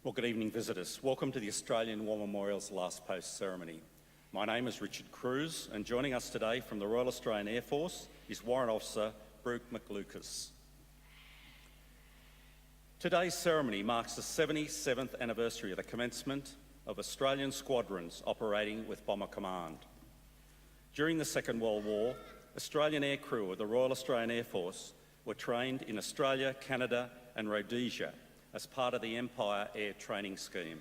Well, good evening, visitors. Welcome to the Australian War Memorial's Last Post ceremony. My name is Richard Cruz, and joining us today from the Royal Australian Air Force is Warrant Officer Brooke McLucas. Today's ceremony marks the 77th anniversary of the commencement of Australian squadrons operating with Bomber Command. During the Second World War, Australian aircrew of the Royal Australian Air Force were trained in Australia, Canada and Rhodesia as part of the Empire Air Training Scheme.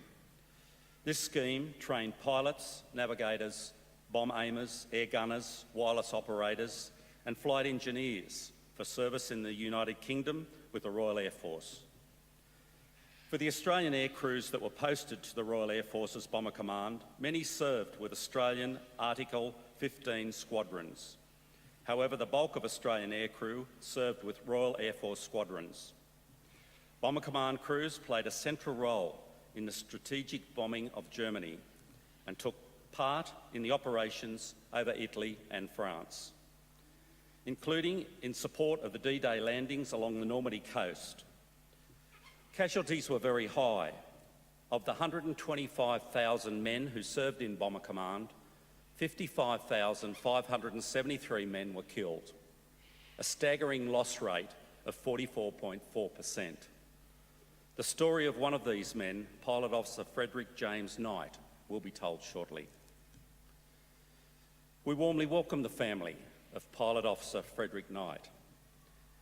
This scheme trained pilots, navigators, bomb aimers, air gunners, wireless operators and flight engineers for service in the United Kingdom with the Royal Air Force. For the Australian air crews that were posted to the Royal Air Force's Bomber Command, many served with Australian Article 15 squadrons. However, the bulk of Australian aircrew served with Royal Air Force squadrons. Bomber Command crews played a central role in the strategic bombing of Germany and took part in the operations over Italy and France, including in support of the D-Day landings along the Normandy coast. Casualties were very high. Of the 125,000 men who served in Bomber Command, 55,573 men were killed, a staggering loss rate of 44.4%. The story of one of these men, Pilot Officer Frederick James Knight, will be told shortly. We warmly welcome the family of Pilot Officer Frederick Knight.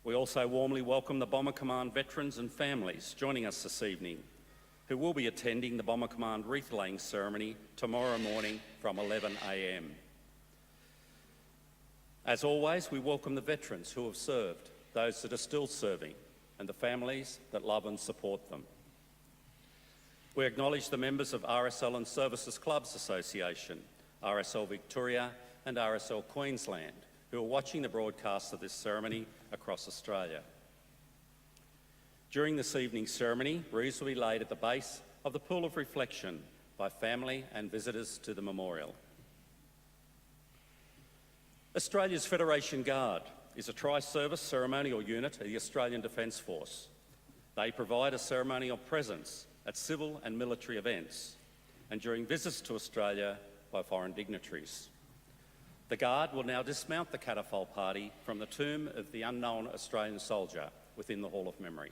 We also warmly welcome the Bomber Command veterans and families joining us this evening, who will be attending the Bomber Command wreath-laying ceremony tomorrow morning from 11 a.m. As always, we welcome the veterans who have served, those that are still serving, and the families that love and support them. We acknowledge the members of RSL and Services Clubs Association, RSL Victoria and RSL Queensland, who are watching the broadcast of this ceremony across Australia. During this evening's ceremony, wreaths will be laid at the base of the Pool of Reflection by family and visitors to the memorial. Australia's Federation Guard is a tri-service ceremonial unit of the Australian Defence Force. They provide a ceremonial presence at civil and military events and during visits to Australia by foreign dignitaries. The Guard will now dismount the catafalque party from the tomb of the unknown Australian soldier within the Hall of Memory.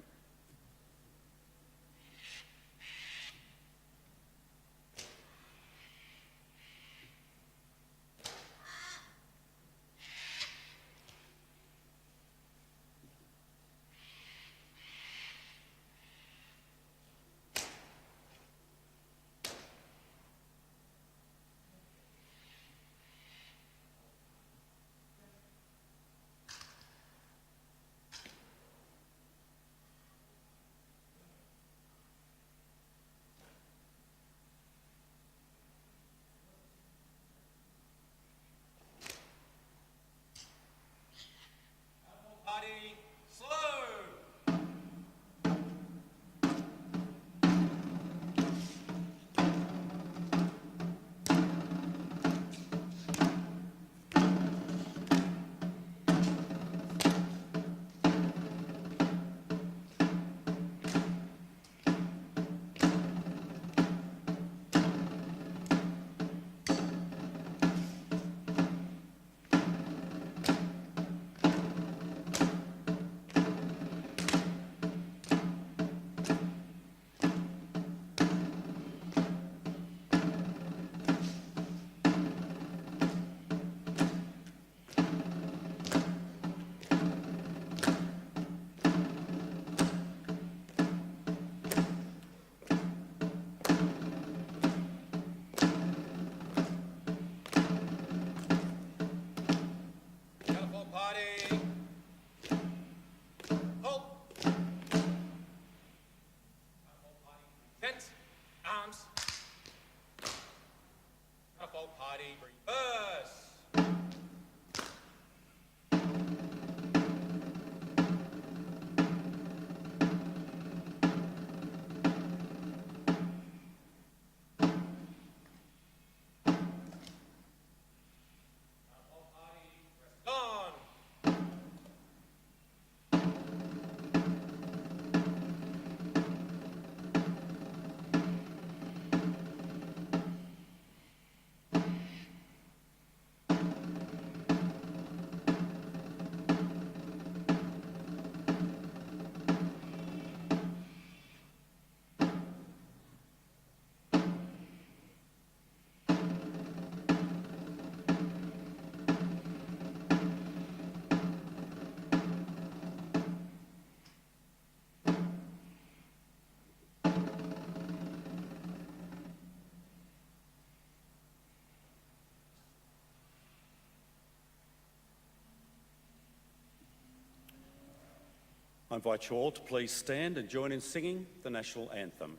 invite you all to please stand and join in singing the national anthem.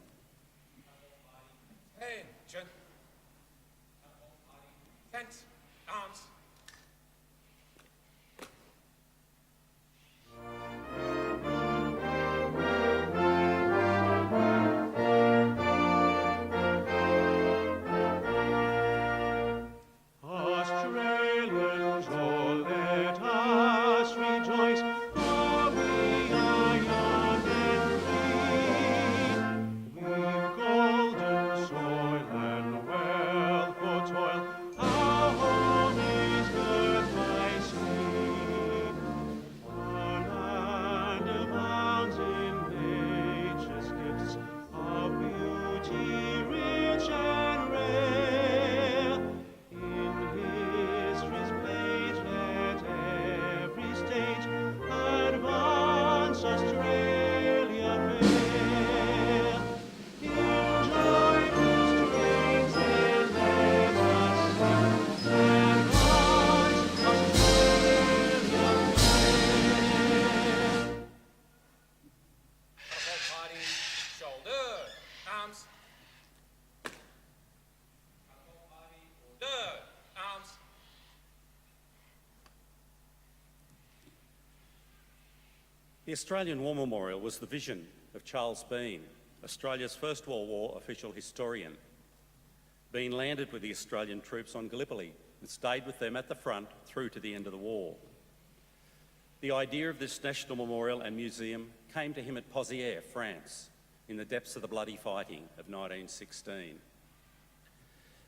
Attention. Tent, arms. Australians, oh, let us rejoice, for we are young and free. We've golden soil and wealth for toil, our home is earth by sea. Our land abounds in nature's gifts, of beauty rich and rare. In history's page let every stage advance Australia fair. Enjoy the strains and let us sing, advance Australia fair. Whole party, shoulder, arms. Whole party, order, arms. The Australian War Memorial was the vision of Charles Bean, Australia's First World War official historian. Bean landed with the Australian troops on Gallipoli and stayed with them at the front through to the end of the war. The idea of this national memorial and museum came to him at Pozières, France, in the depths of the bloody fighting of 1916.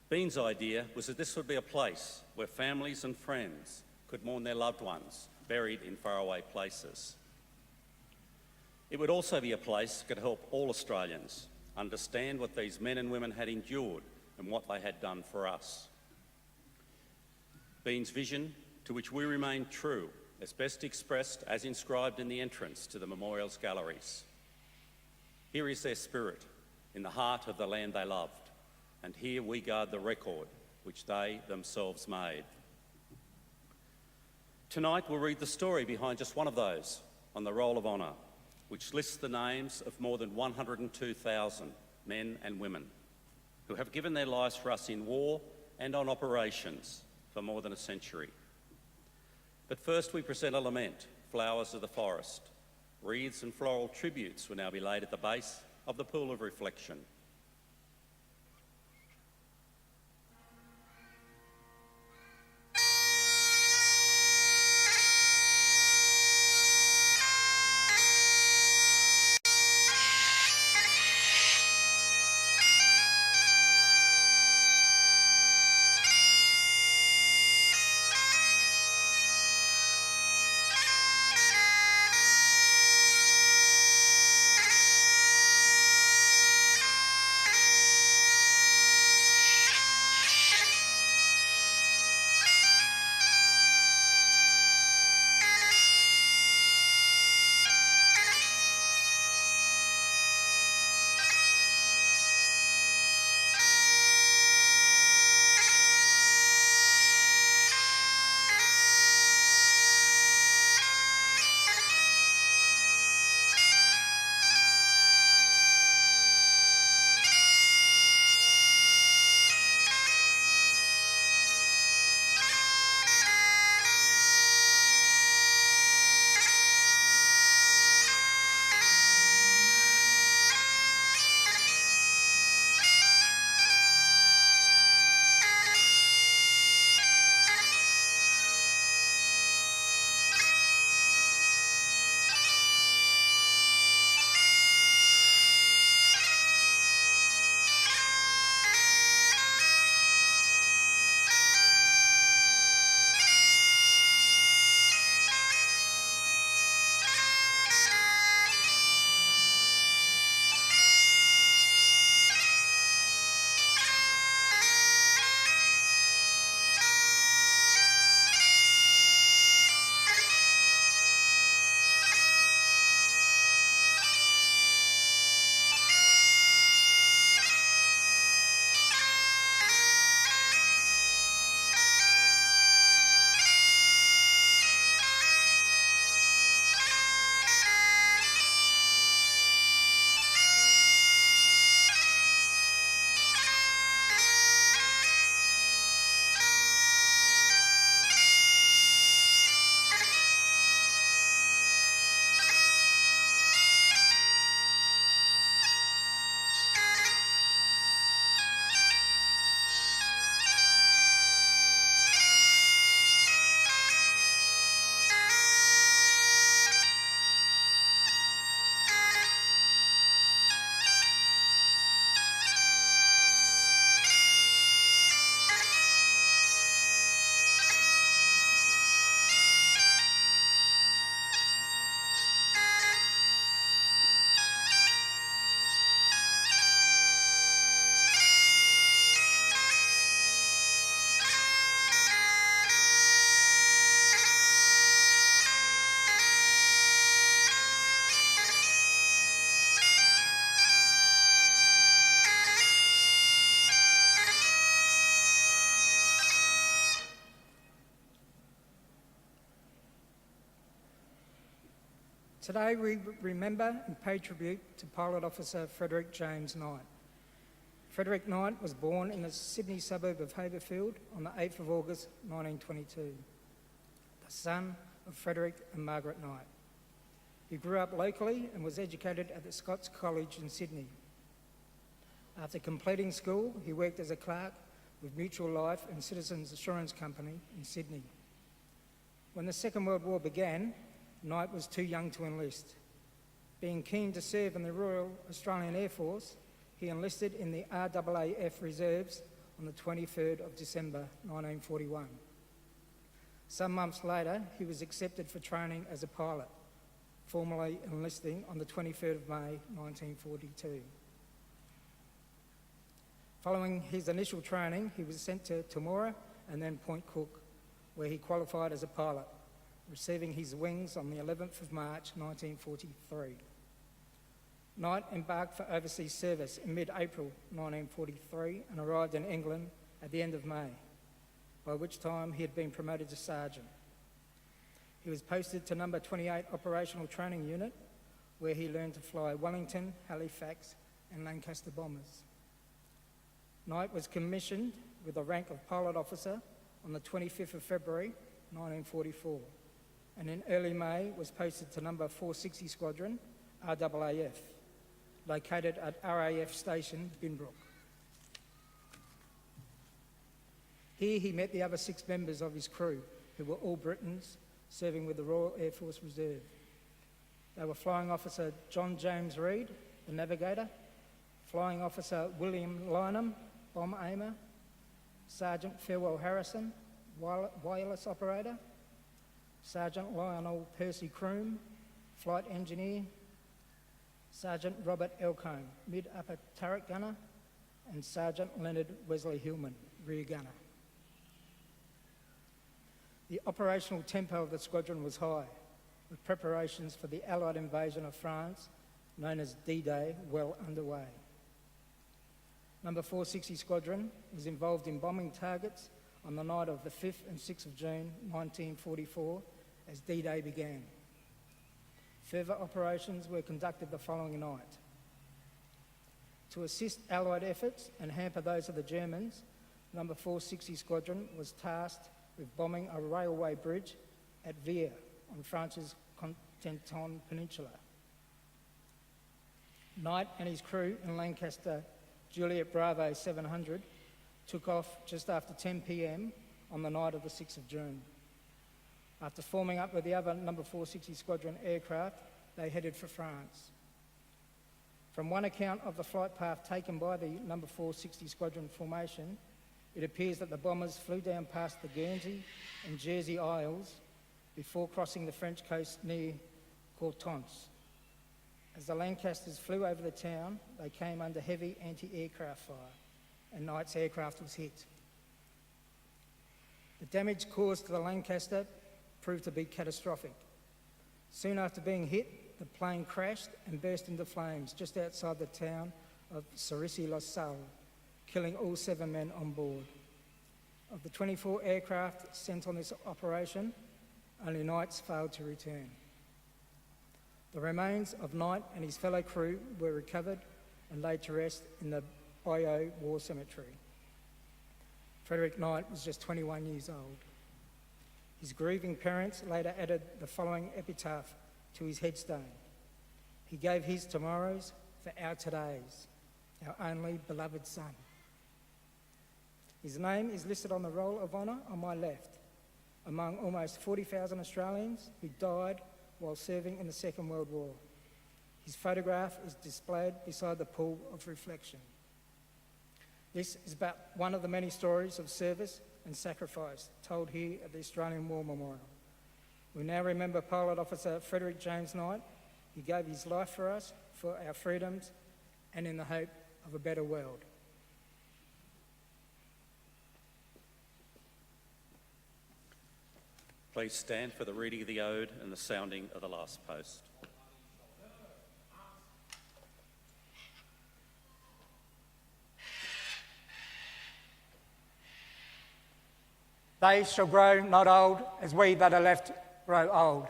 Bean's idea was that this would be a place where families and friends could mourn their loved ones buried in faraway places. It would also be a place that could help all Australians understand what these men and women had endured and what they had done for us. Bean's vision, to which we remain true, is best expressed as inscribed in the entrance to the memorial's galleries. Here is their spirit, in the heart of the land they loved, and here we guard the record which they themselves made. Tonight we'll read the story behind just one of those on the Roll of Honour, which lists the names of more than 102,000 men and women who have given their lives for us in war and on operations for more than a century. But first we present a lament, Flowers of the Forest. Wreaths and floral tributes will now be laid at the base of the Pool of Reflection. Today we remember and pay tribute to Pilot Officer Frederick James Knight. Frederick Knight was born in the Sydney suburb of Haberfield on the 8th of August 1922, the son of Frederick and Margaret Knight. He grew up locally and was educated at the Scots College in Sydney. After completing school, he worked as a clerk with Mutual Life and Citizens Assurance Company in Sydney. When the Second World War began, Knight was too young to enlist. Being keen to serve in the Royal Australian Air Force, he enlisted in the RAAF Reserves on the 23rd of December 1941. Some months later, he was accepted for training as a pilot, formally enlisting on the 23rd of May 1942. Following his initial training, he was sent to Temora and then Point Cook, where he qualified as a pilot, receiving his wings on the 11th of March 1943. Knight embarked for overseas service in mid-April 1943 and arrived in England at the end of May, by which time he had been promoted to sergeant. He was posted to number 28 Operational Training Unit, where he learned to fly Wellington, Halifax and Lancaster bombers. Knight was commissioned with the rank of pilot officer on the 25th of February 1944, and in early May was posted to number 460 Squadron, RAAF, located at RAF Station, Binbrook. Here he met the other 6 members of his crew, who were all Britons serving with the Royal Air Force Reserve. They were Flying Officer John James Reid, the navigator, Flying Officer William Lynham, bomb aimer, Sergeant Farewell Harrison, wireless operator, Sergeant Lionel Percy Croom, flight engineer, Sergeant Robert Elcombe, mid-upper turret gunner, and Sergeant Leonard Wesley Hillman, rear gunner. The operational tempo of the squadron was high, with preparations for the Allied invasion of France, known as D-Day, well underway. Number 460 Squadron was involved in bombing targets on the night of the 5th and 6th of June 1944 as D-Day began. Further operations were conducted the following night. To assist Allied efforts and hamper those of the Germans, Number 460 Squadron was tasked with bombing a railway bridge at Vire on France's Cotentin Peninsula. Knight and his crew in Lancaster Juliet Bravo 700 took off just after 10 p.m. on the night of the 6th of June. After forming up with the other number 460 Squadron aircraft, they headed for France. From one account of the flight path taken by the number 460 Squadron formation, it appears that the bombers flew down past the Guernsey and Jersey Isles before crossing the French coast near Coutances. As the Lancasters flew over the town, they came under heavy anti-aircraft fire, and Knight's aircraft was hit. The damage caused to the Lancaster proved to be catastrophic. Soon after being hit, the plane crashed and burst into flames just outside the town of Cerisy-la-Salle, killing all 7 men on board. Of the 24 aircraft sent on this operation, only Knight's failed to return. The remains of Knight and his fellow crew were recovered and laid to rest in the Bayeux War Cemetery. Frederick Knight was just 21 years old. His grieving parents later added the following epitaph to his headstone. He gave his tomorrows for our todays, our only beloved son. His name is listed on the Roll of Honour on my left, among almost 40,000 Australians who died while serving in the Second World War. His photograph is displayed beside the pool of reflection. This is about one of the many stories of service and sacrifice told here at the Australian War Memorial. We now remember Pilot Officer Frederick James Knight. He gave his life for us, for our freedoms, and in the hope of a better world. Please stand for the reading of the ode and the sounding of the last post. They shall grow not old as we that are left grow old.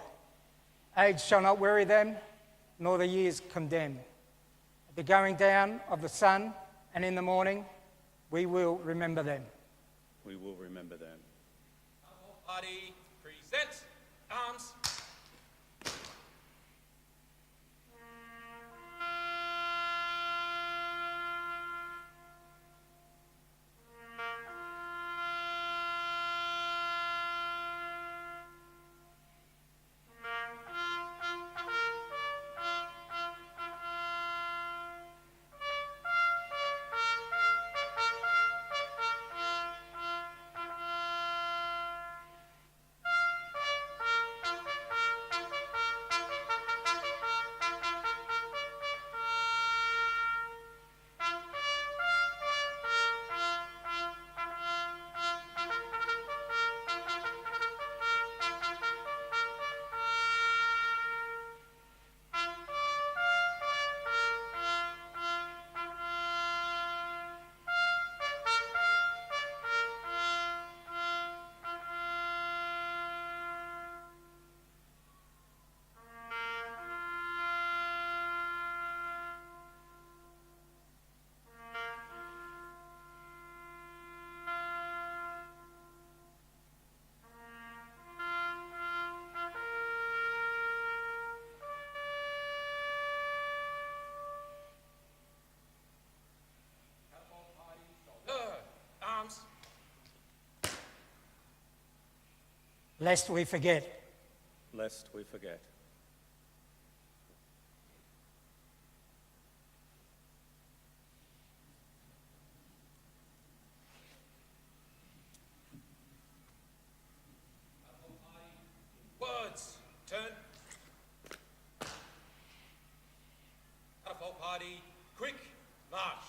Age shall not weary them, nor the years condemn. At the going down of the sun and in the morning, we will remember them. We will remember them. Party presents arms. Arms. Lest we forget. Lest we forget. Words. Turn. Catapult party. Quick. March.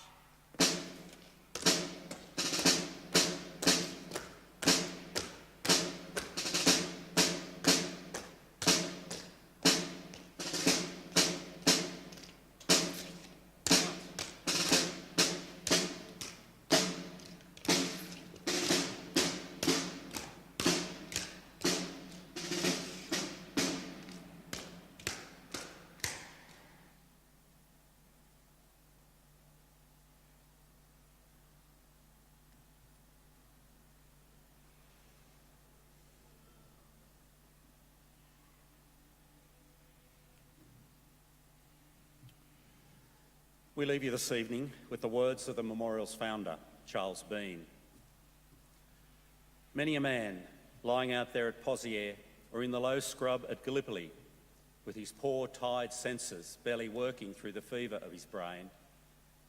We leave you this evening with the words of the memorial's founder, Charles Bean. Many a man lying out there at Pozières or in the low scrub at Gallipoli, with his poor, tired senses barely working through the fever of his brain,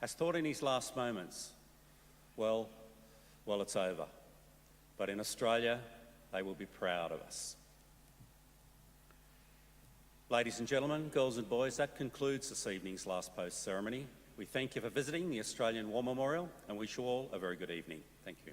has thought in his last moments, well, it's over. But in Australia, they will be proud of us. Ladies and gentlemen, girls and boys, that concludes this evening's last post ceremony. We thank you for visiting the Australian War Memorial and wish you all a very good evening. Thank you.